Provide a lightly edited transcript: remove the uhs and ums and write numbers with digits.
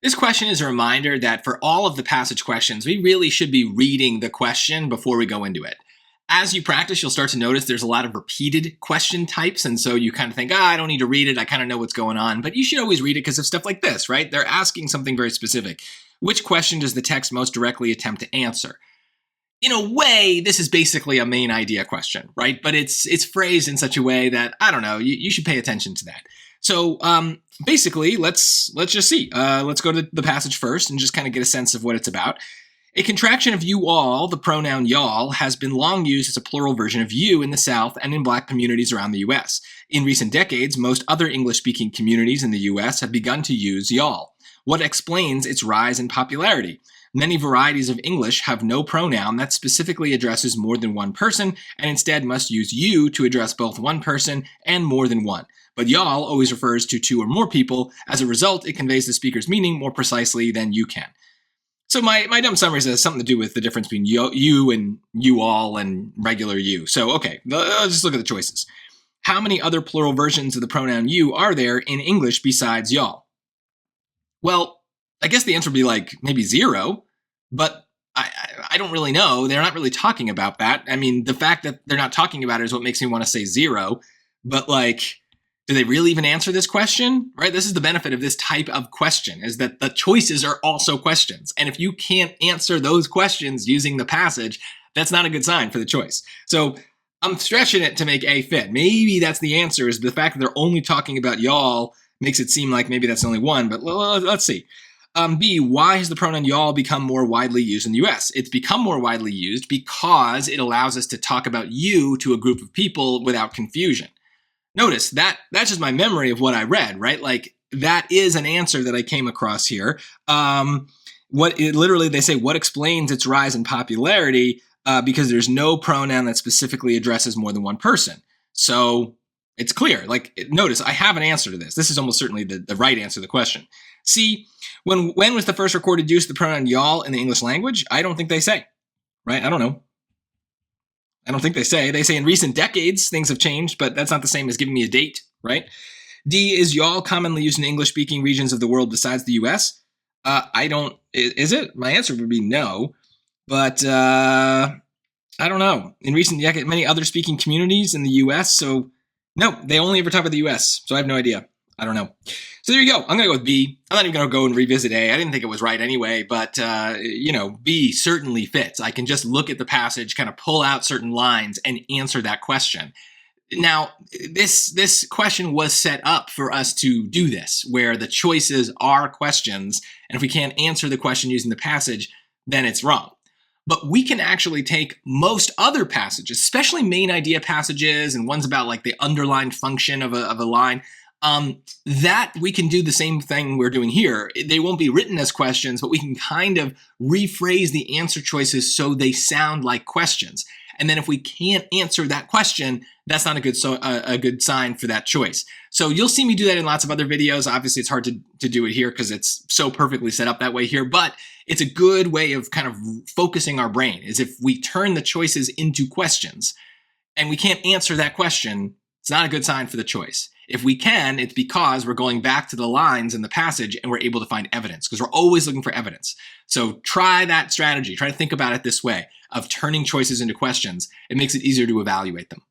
This question is a reminder that for all of the passage questions, we really should be reading the question before we go into it. As you practice, you'll start to notice there's a lot of repeated question types, and so you kind of think, I don't need to read it, I kind of know what's going on, but you should always read it because of stuff like this, right? They're asking something very specific. Which question does the text most directly attempt to answer? In a way, this is basically a main idea question, right? But it's phrased in such a way that, I don't know, you should pay attention to that. So basically, let's just see. Let's go to the passage first and just kind of get a sense of what it's about. A contraction of you all, the pronoun y'all, has been long used as a plural version of you in the South and in Black communities around the U.S. In recent decades, most other English-speaking communities in the U.S. have begun to use y'all. What explains its rise in popularity? Many varieties of English have no pronoun that specifically addresses more than one person and instead must use you to address both one person and more than one. But y'all always refers to two or more people. As a result, it conveys the speaker's meaning more precisely than you can. So my dumb summary says something to do with the difference between you and you all and regular you. So, okay, let's just look at the choices. How many other plural versions of the pronoun you are there in English besides y'all? Well, I guess the answer would be like maybe 0, but I don't really know. They're not really talking about that. I mean, the fact that they're not talking about it is what makes me want to say 0, but like, do they really even answer this question? Right? This is the benefit of this type of question, is that the choices are also questions. And if you can't answer those questions using the passage, that's not a good sign for the choice. So I'm stretching it to make A fit. Maybe that's the answer, is the fact that they're only talking about y'all makes it seem like maybe that's only one, but let's see. B, why has the pronoun y'all become more widely used in the US? It's become more widely used because it allows us to talk about you to a group of people without confusion. Notice that's just my memory of what I read, right? Like that is an answer that I came across here. Literally they say, what explains its rise in popularity? Because there's no pronoun that specifically addresses more than one person. So it's clear. Like, notice I have an answer to this. This is almost certainly the right answer to the question. C, when was the first recorded use of the pronoun y'all in the English language? I don't think they say, right? I don't know. I don't think they say. They say in recent decades, things have changed, but that's not the same as giving me a date, right? D, is y'all commonly used in English-speaking regions of the world besides the US? Is it? My answer would be no, but I don't know. In recent decades, many other speaking communities in the US, so no, they only ever talk about the US, so I have no idea. I don't know. So there you go. I'm going to go with B. I'm not even going to go and revisit A. I didn't think it was right anyway, but, B certainly fits. I can just look at the passage, kind of pull out certain lines and answer that question. Now, this question was set up for us to do this, where the choices are questions, and if we can't answer the question using the passage, then it's wrong. But we can actually take most other passages, especially main idea passages and ones about like the underlined function of a line, that we can do the same thing we're doing here. They won't be written as questions, but we can kind of rephrase the answer choices so they sound like questions. And then if we can't answer that question, that's not a good sign for that choice. So you'll see me do that in lots of other videos. Obviously, it's hard to do it here because it's so perfectly set up that way here, but it's a good way of kind of focusing our brain, is if we turn the choices into questions and we can't answer that question, it's not a good sign for the choice. If we can, it's because we're going back to the lines in the passage and we're able to find evidence, because we're always looking for evidence. So try that strategy. Try to think about it this way, of turning choices into questions. It makes it easier to evaluate them.